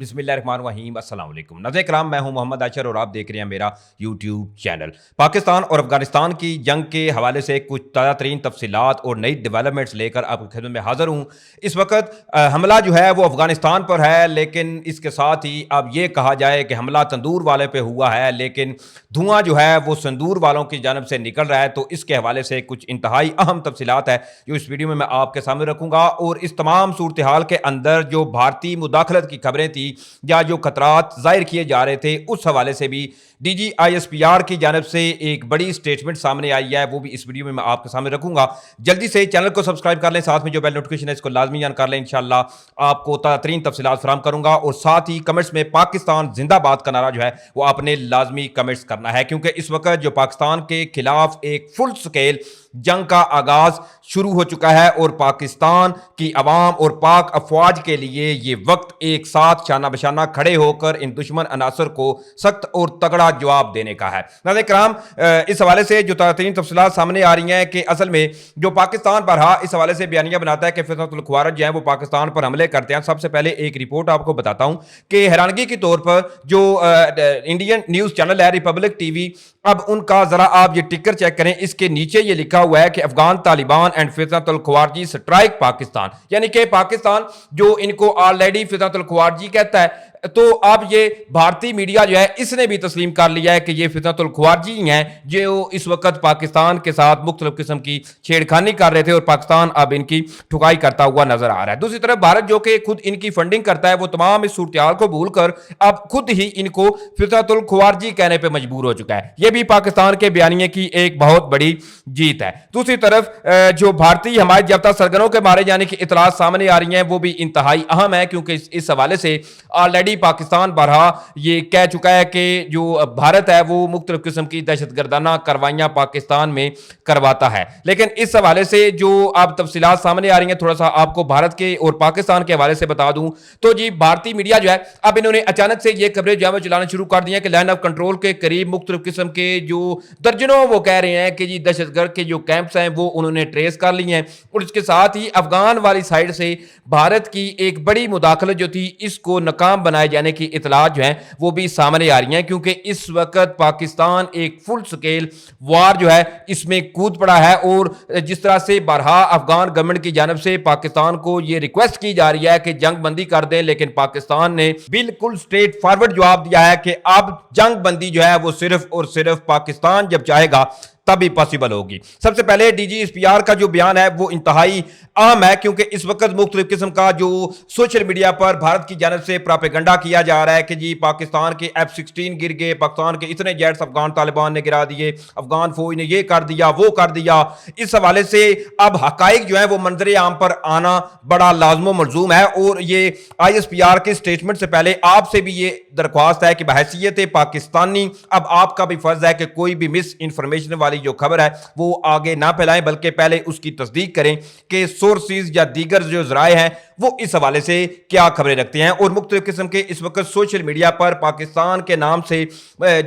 بسم اللہ الرحمن الرحیم۔ السلام علیکم ناظرین کرام، میں ہوں محمد عاشر اور آپ دیکھ رہے ہیں میرا یوٹیوب چینل۔ پاکستان اور افغانستان کی جنگ کے حوالے سے کچھ تازہ ترین تفصیلات اور نئی ڈیولپمنٹس لے کر آپ کی خدمت میں حاضر ہوں۔ اس وقت حملہ جو ہے وہ افغانستان پر ہے، لیکن اس کے ساتھ ہی اب یہ کہا جائے کہ حملہ تندور والے پہ ہوا ہے، لیکن دھواں جو ہے وہ سندور والوں کی جانب سے نکل رہا ہے۔ تو اس کے حوالے سے کچھ انتہائی اہم تفصیلات ہے جو اس ویڈیو میں آپ کے سامنے رکھوں گا، اور اس تمام صورتحال کے اندر جو بھارتی مداخلت کی خبریں تھی یا جو خطرات ظاہر کیے جا رہے تھے، اس حوالے سے بھی D G I S P R کی جانب سے ایک بڑی سٹیٹمنٹ سامنے آئی ہے، وہ بھی اس ویڈیو میں آپ کے سامنے رکھوں گا۔ جلدی سے چینل کو سبسکرائب کر لیں، ساتھ میں جو بیل نوٹیفکیشن ہے اس کو لازمی جان کر لیں۔ انشاءاللہ آپ کو تازہ ترین تفصیلات فراہم کروں گا، اور ساتھ ہی کمنٹس میں پاکستان زندہ باد کا نعرہ جو ہے وہ آپ نے لازمی کمنٹس کرنا ہے، کیونکہ اس وقت جو پاکستان کے خلاف ایک فل سکیل جنگ کا آغاز شروع ہو چکا ہے، اور پاکستان کی عوام اور پاک افواج کے لیے یہ وقت ایک ساتھ شانہ بشانہ کھڑے ہو کر ان دشمن عناصر کو سخت اور تگڑا جواب دینے کا ہے۔ ناظرین کرام، اس حوالے سے جو تازہ ترین تفصیلات سامنے آ رہی ہیں کہ اصل میں جو پاکستان بارہا اس حوالے سے بیانیہ بناتا ہے کہ فتنۃ الخوارج جو ہیں وہ پاکستان پر حملے کرتے ہیں۔ سب سے پہلے ایک رپورٹ آپ کو بتاتا ہوں کہ حیرانگی کے طور پر جو انڈین نیوز چینل ہے ریپبلک ٹی وی، اب ان کا ذرا آپ یہ ٹکر چیک کریں، اس کے نیچے یہ لکھا ہوا ہے کہ افغان طالبان اینڈ فتنۃ الخوارجی سٹرائک پاکستان، یعنی کہ پاکستان جو ان کو آلریڈی فتنۃ الخوارجی کہتا ہے، تو اب یہ بھارتی میڈیا جو ہے اس نے بھی تسلیم کر لیا ہے کہ یہ فتنۃ الخوارجی ہیں جو اس وقت پاکستان کے ساتھ مختلف قسم کی چھیڑخانی کر رہے تھے، اور پاکستان اب ان کی ٹھکائی کرتا ہوا نظر آ رہا ہے۔ دوسری طرف بھارت جو کہ خود ان کی فنڈنگ کرتا ہے، وہ تمام اس صورتحال کو بھول کر اب خود ہی ان کو فتنۃ الخوارجی کہنے پہ مجبور ہو چکا ہے۔ یہ بھی پاکستان کے بیانیے کی ایک بہت بڑی جیت ہے۔ دوسری طرف جو بھارتی حمایت یافتہ سرگروں کے مارے جانے کی اطلاعات سامنے آ رہی ہیں، وہ بھی انتہائی اہم ہے، کیونکہ اس حوالے سے آلریڈی پاکستان بارہا یہ کہہ چکا ہے کہ جو بھارت ہے وہ مختلف قسم کی دہشت گردانہ کاروائیاں پاکستان میں کرواتا ہے۔ لیکن اس حوالے سے جو اب تفصیلات سامنے آ رہی ہیں، تھوڑا سا آپ کو بھارت کے اور پاکستان کے حوالے سے بتا دوں تو جی بھارتی میڈیا جو ہے اب انہوں نے اچانک سے یہ خبریں جو ہے وہ چلانا شروع کر دی ہیں کہ لائن آف کنٹرول کے قریب مختلف قسم کے جو درجنوں وہ کہہ رہے ہیں کہ جی دہشت گرد کے جو کیمپس ہیں وہ انہوں نے ٹریس کر لی ہیں، اور اس کے ساتھ ہی افغان والی سائڈ سے بھارت کی ایک بڑی مداخلت جو تھی اس کو ناکام بنائے جانے کی اطلاعات جو ہیں وہ بھی سامنے آ رہی ہیں، کیونکہ اس وقت پاکستان ایک فل سکیل وار جو ہے اس میں کود پڑا ہے، اور جس طرح سے بارہا افغان گورنمنٹ کی جانب سے پاکستان کو یہ ریکویسٹ کی جا رہی ہے کہ جنگ بندی کر دیں، لیکن پاکستان نے بالکل سٹریٹ فارورڈ جواب دیا ہے کہ اب جنگ بندی جو ہے وہ صرف اور صرف پاکستان جب چاہے گا تبھی پاسبل ہوگی۔ سب سے پہلے D G S P R کا جو بیان ہے وہ انتہائی اہم ہے، کیونکہ اس وقت مختلف قسم کا جو سوشل میڈیا پر بھارت کی جانب سے پراپیگنڈا کیا جا رہا ہے کہ جی پاکستان کے F-16 گر گئے، پاکستان کے اتنے جیٹس افغان طالبان نے گرا دیے، افغان فوج نے یہ کر دیا وہ کر دیا۔ اس حوالے سے اب حقائق جو ہیں وہ منظر عام پر آنا بڑا لازم و ملزوم ہے، اور یہ آئی ایس پی آر کے سٹیٹمنٹ سے پہلے آپ سے بھی یہ درخواست ہے کہ بحیثیت پاکستانی اب آپ کا بھی فرض ہے کہ کوئی بھی مس انفارمیشن والی جو خبر ہے وہ آگے نہ پھیلائیں، بلکہ پہلے اس کی تصدیق کریں کہ سورسز یا دیگر جو ذرائع ہیں وہ اس حوالے سے کیا خبریں رکھتے ہیں۔ اور مختلف قسم کے اس وقت سوشل میڈیا پر پاکستان کے نام سے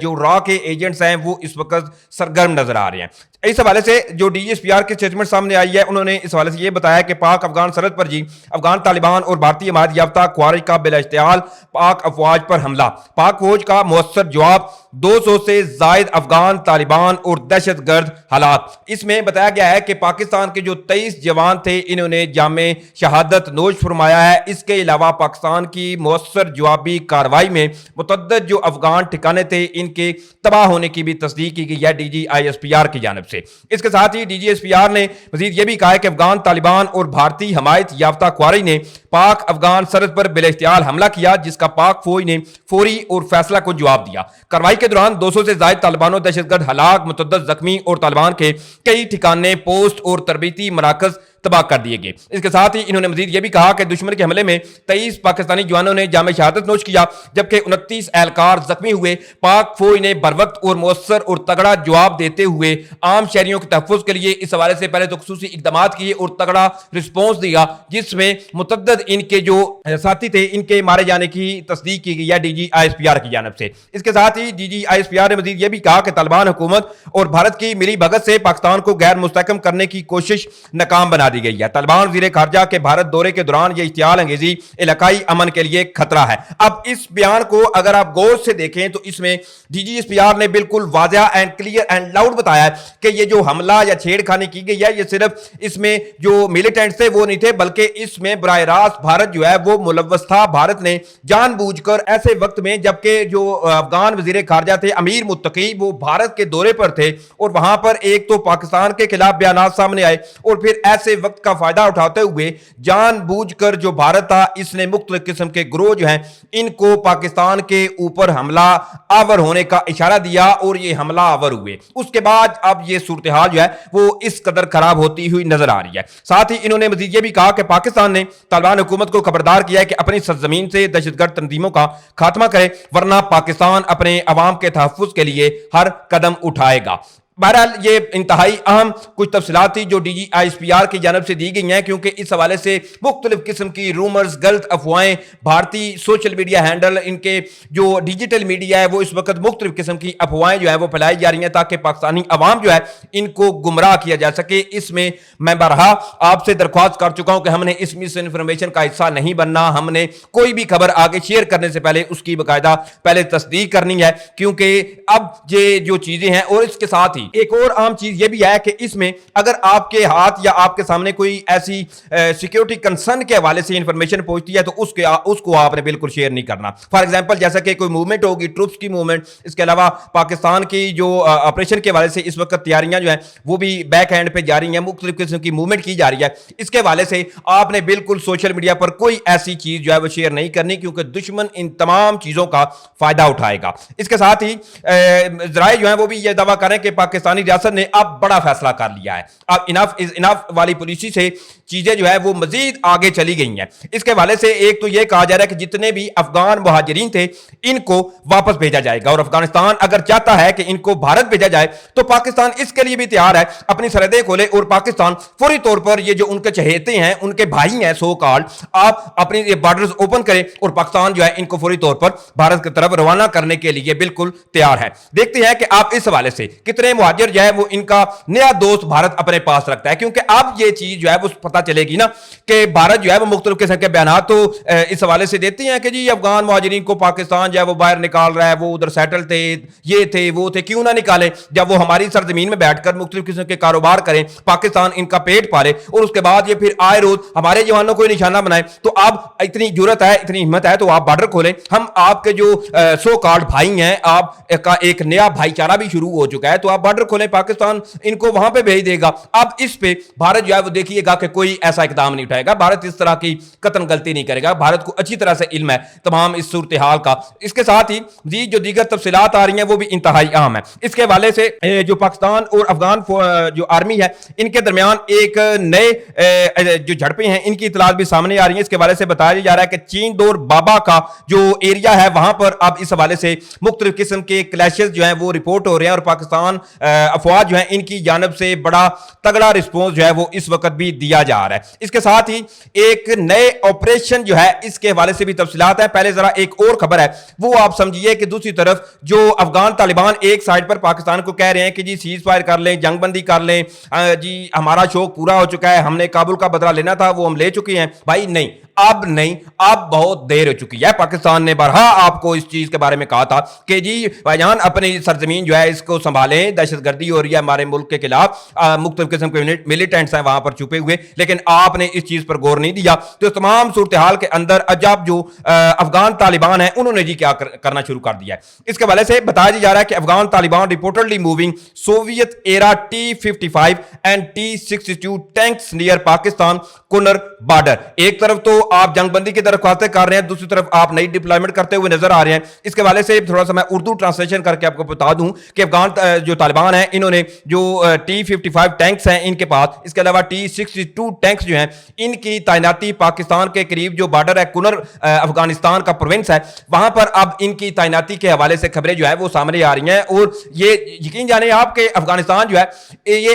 جو را کے ایجنٹس ہیں وہ اس وقت سرگرم نظر آ رہے ہیں۔ اس حوالے سے جو D G S P R کی سٹیٹمنٹ سامنے آئی ہے، انہوں نے اس حوالے سے یہ بتایا کہ پاک افغان سرحد پر جی افغان طالبان اور بھارتی حمایت یافتہ خوارج کا بلا اشتعال پاک افواج پر حملہ، پاک فوج کا مؤثر جواب، 200 سے زائد افغان طالبان اور دہشت گرد ہلاک۔ اس میں بتایا گیا ہے کہ پاکستان کے جو 23 جوان تھے انہوں نے جام شہادت نوش فرمایا ہے۔ اس کے علاوہ پاکستان کی مؤثر جوابی کارروائی میں متعدد جو افغان ٹھکانے تھے ان کے تباہ ہونے کی بھی تصدیق کی گئی ہے D G I S P R کی جانب سے۔ اس کے ساتھ ہی D G S P R نے مزید یہ بھی کہا ہے کہ افغان طالبان اور بھارتی حمایت یافتہ خوارج نے پاک افغان سرحد پر بلا اشتعال حملہ کیا، جس کا پاک فوج نے فوری اور فیصلہ کو جواب دیا۔ کارروائی کے دوران 200 سے زائد طالبان و دہشت گرد ہلاک، متعدد زخمی اور طالبان کے کئی ٹھکانے، پوسٹ اور تربیتی مراکز تباہ کر دیے گئے۔ اس کے ساتھ ہی انہوں نے مزید یہ بھی کہا کہ دشمن کے حملے میں 23 پاکستانی جوانوں نے جام شہادت نوش کیا، جبکہ 29 اہلکار زخمی ہوئے۔ پاک فوج نے بروقت اور مؤثر اور تگڑا جواب دیتے ہوئے عام شہریوں کے تحفظ کے لیے اس حوالے سے پہلے تو خصوصی اقدامات کیے اور تگڑا رسپانس دیا، جس میں متعدد ان کے جو ساتھی تھے ان کے مارے جانے کی تصدیق کی گئی ہے D G I S P R کی جانب سے۔ اس کے ساتھ ہی D G I S P R نے مزید یہ بھی کہا کہ طالبان حکومت اور بھارت کی ملی بھگت سے پاکستان کو غیر مستحکم کرنے کی کوشش ناکام بنا دی گئی ہے۔ طالبان وزیر خارجہ کے بھارت دورے کے دوران یہ اشتعال انگیزی علاقائی امن کے لیے خطرہ ہے۔ اب اس بیان کو اگر آپ غور سے دیکھیں تو اس میں D G S P R نے بالکل واضح اینڈ کلیئر اینڈ لاؤڈ بتایا ہے کہ یہ جو حملہ یا چھیڑ خانی کی گئی ہے یہ صرف اس میں جو ملیٹنٹس تھے وہ نہیں تھے، بلکہ اس میں براہ راست بھارت جو ہے وہ ملوث تھا۔ بھارت نے جان بوجھ کر ایسے وقت میں جبکہ جو افغان وزیر خارجہ تھے امیر متقی وہ بھارت کے دورے پر تھے اور وہاں پر ایک تو پاکستان کے خلاف بیانات سامنے آئے اور پھر ایسے وقت کا فائدہ اٹھاتے ہوئے جان بوجھ کر جو بھارت تھا اس نے مختلف قسم کے گروہ جو ہیں ان کو پاکستان کے اوپر حملہ آور ہونے کا اشارہ دیا اور یہ حملہ آور ہوئے۔ اس کے بعد اب یہ صورتحال جو ہے وہ اس قدر خراب ہوتی ہوئی نظر آ رہی ہے۔ ساتھ ہی انہوں نے مزید یہ بھی کہا کہ پاکستان نے طالبان حکومت کو خبردار کیا ہے کہ اپنی سرزمین سے دہشت گرد تنظیموں کا خاتمہ کرے ورنہ پاکستان اپنے عوام کے تحفظ کے لیے ہر قدم اٹھائے گا۔ بہرحال یہ انتہائی اہم کچھ تفصیلات تھی جو D G I S P R کی جانب سے دی گئی ہیں، کیونکہ اس حوالے سے مختلف قسم کی رومرز، غلط افواہیں بھارتی سوشل میڈیا ہینڈل ان کے جو ڈیجیٹل میڈیا ہے وہ اس وقت مختلف قسم کی افواہیں جو ہیں وہ پھیلائی جا رہی ہیں تاکہ پاکستانی عوام جو ہے ان کو گمراہ کیا جا سکے۔ اس میں میں بارہا آپ سے درخواست کر چکا ہوں کہ ہم نے اس مس انفارمیشن کا حصہ نہیں بننا، ہم نے کوئی بھی خبر آگے شیئر کرنے سے پہلے اس کی باقاعدہ پہلے تصدیق کرنی ہے، کیونکہ اب یہ جو چیزیں ہیں اور اس کے ساتھ ہی ایک اور عام چیز یہ بھی ہے کہ اس میں اگر آپ کے ہاتھ یا آپ کے سامنے کوئی ایسی سیکیورٹی کنسرن کے حوالے سے انفارمیشن پہنچتی ہے تو اس کو آپ نے بالکل شیئر نہیں کرنا۔ فار ایگزامپل جیسا کہ کوئی موومنٹ ہوگی، ٹروپس کی موومنٹ، اس کے علاوہ پاکستان کی جو آپریشن کے حوالے سے اس وقت تیاریاں جو ہیں وہ بھی بیک ہینڈ پہ جاری ہیں، مختلف قسم کی موومنٹ کی جا رہی ہے، اس کے حوالے سے آپ نے بالکل سوشل میڈیا پر کوئی ایسی چیز جو ہے وہ شیئر نہیں کرنی، کیونکہ دشمن ان تمام چیزوں کا فائدہ اٹھائے گا۔ اس کے ساتھ ہی ذرائع جو ہیں وہ بھی یہ دعویٰ کریں کہ پاکستانی ریاست نے اب بڑا فیصلہ کر لیا ہے، اب انف از انف والی پالیسی سے چیزیں جو ہے وہ مزید آگے چلی گئی ہیں۔ اس کے حوالے سے ایک تو یہ کہا جا رہا ہے کہ جتنے بھی افغان مہاجرین تھے ان کو واپس بھیجا جائے گا، اور افغانستان اگر چاہتا ہے کہ ان کو بھارت بھیجا جائے تو پاکستان اس کے لیے بھی تیار ہے، اپنی سرحدیں کھولے اور پاکستان فوری طور پر یہ جو ان کے چہیتے ہیں، ان کے بھائی ہیں سو کالڈ، آپ اپنی بارڈرز اوپن کریں اور پاکستان جو ہے ان کو فوری طور پر بھارت کی طرف روانہ کرنے کے لیے بالکل تیار ہے۔ دیکھتے ہیں کہ آپ اس حوالے سے کتنے مہاجر جو ہے وہ ان کا نیا دوست بھارت اپنے پاس رکھتا ہے، کیونکہ اب یہ چیز جو ہے وہ پتہ چلے گی نا کہ بھارت جو ہے وہ مختلف قسم کے بیانات تو اس حوالے سے دیتے ہیں کہ جی افغان مہاجرین کو پاکستان جو ہے وہ باہر نکال رہا ہے، وہ ادھر سیٹل تھے، یہ تھے وہ تھے، کیوں نہ نکالے جب وہ ہماری سرزمین میں بیٹھ کر مختلف قسم کے کاروبار کریں، پاکستان ان کا پیٹ پالے اور اس کے بعد یہ پھر آئے روز ہمارے جوانوں کو نشانہ بنائے۔ تو اب اتنی جرت ہے، اتنی ہمت ہے تو آپ بارڈر کھولیں، ہم آپ کے جو سو کالڈ بھائی ہیں، آپ کا ایک نیا بھائی چارہ بھی شروع ہو چکا ہے، تو آپ بارڈر کھولیں، پاکستان ان کو وہاں پہ بھیج دے گا۔ اب اس پہ بھارت جو ہے وہ دیکھیے گا کہ کوئی ایسا اقدام نہیں اٹھائے گا، بھارت اس طرح کی قطن غلطی نہیں کرے گا، بھارت کو اچھی طرح سے علم ہے تمام اس صورتحال کا۔ اس کے ساتھ ہی جو دیگر تفصیلات آ رہی ہیں وہ بھی انتہائی اہم ہیں۔ اس کے حوالے سے جو پاکستان اور افغان جو آرمی ہے ان کے درمیان ایک نئے جو جھڑپیں ہیں ان کی اطلاعات بھی سامنے آ رہی ہیں۔ اس کے حوالے سے بتایا جا رہا ہے کہ چین دور بابا کا جو ایریا ہے وہاں پر اب اس حوالے سے مختلف قسم کے کلیشز جو ہیں وہ رپورٹ ہو رہے ہیں، اور پاکستان افواج جو ہیں ان کی جانب سے بڑا تگڑا رسپونس جو ہے وہ اس وقت بھی دیا جا رہا ہے۔ اس کے ساتھ ہی ایک نئے آپریشن جو ہے اس کے حوالے سے بھی تفصیلات ہیں۔ پہلے ذرا ایک اور خبر ہے وہ آپ سمجھیے کہ دوسری طرف جو افغان طالبان ایک سائڈ پر پاکستان کو کہہ رہے ہیں کہ جی سیز فائر کر لیں، جنگ بندی کر لیں، جی ہمارا شوق پورا ہو چکا ہے، ہم نے کابل کا بدلہ لینا تھا وہ ہم لے چکے ہیں۔ بھائی نہیں، اب نہیں، اب بہت دیر ہو چکی ہے۔ پاکستان نے بارہا آپ کو اس چیز کے بارے میں کہا تھا کہ جی بھائی جان اپنی سرزمین جو ہے اس کو سنبھالیں، دہشت گردی ہو رہی ہے ہمارے ملک کے خلاف، مختلف قسم کے ملیٹنٹس ہیں وہاں پر چھپے ہوئے، لیکن آپ نے اس چیز پر غور نہیں دیا۔ تو تمام صورتحال کے اندر عجب جو افغان طالبان ہیں انہوں نے جی کیا کرنا شروع کر دیا ہے۔ اس کے حوالے سے بتایا جا رہا ہے کہ Afghan Taliban reportedly moving Soviet era T-55 and T-62 tanks near Pakistan Kunar border. ایک طرف تو آپ جنگ بندی کی درخواستیں کر رہے ہیں، دوسری طرف آپ نئی ڈپلائمنٹ کرتے ہوئے نظر آ رہے ہیں۔ اس کے حوالے سے تھوڑا سا میں اردو ٹرانسلیشن کر کے آپ کو بتا دوں کہ افغان جو طالبان ہیں انہوں نے جو T-55 ٹینکس ہیں ان کے پاس، اس کے علاوہ T-62 ٹینکس جو ہیں ان کی تعیناتی پاکستان کے قریب جو بارڈر ہے کنر افغانستان کا پروونس ہے وہاں پر اب ان کی تعیناتی کے حوالے سے خبریں جو ہے وہ سامنے آ رہی ہیں، اور یہ یقین جانیں آپ کہ افغانستان جو ہے یہ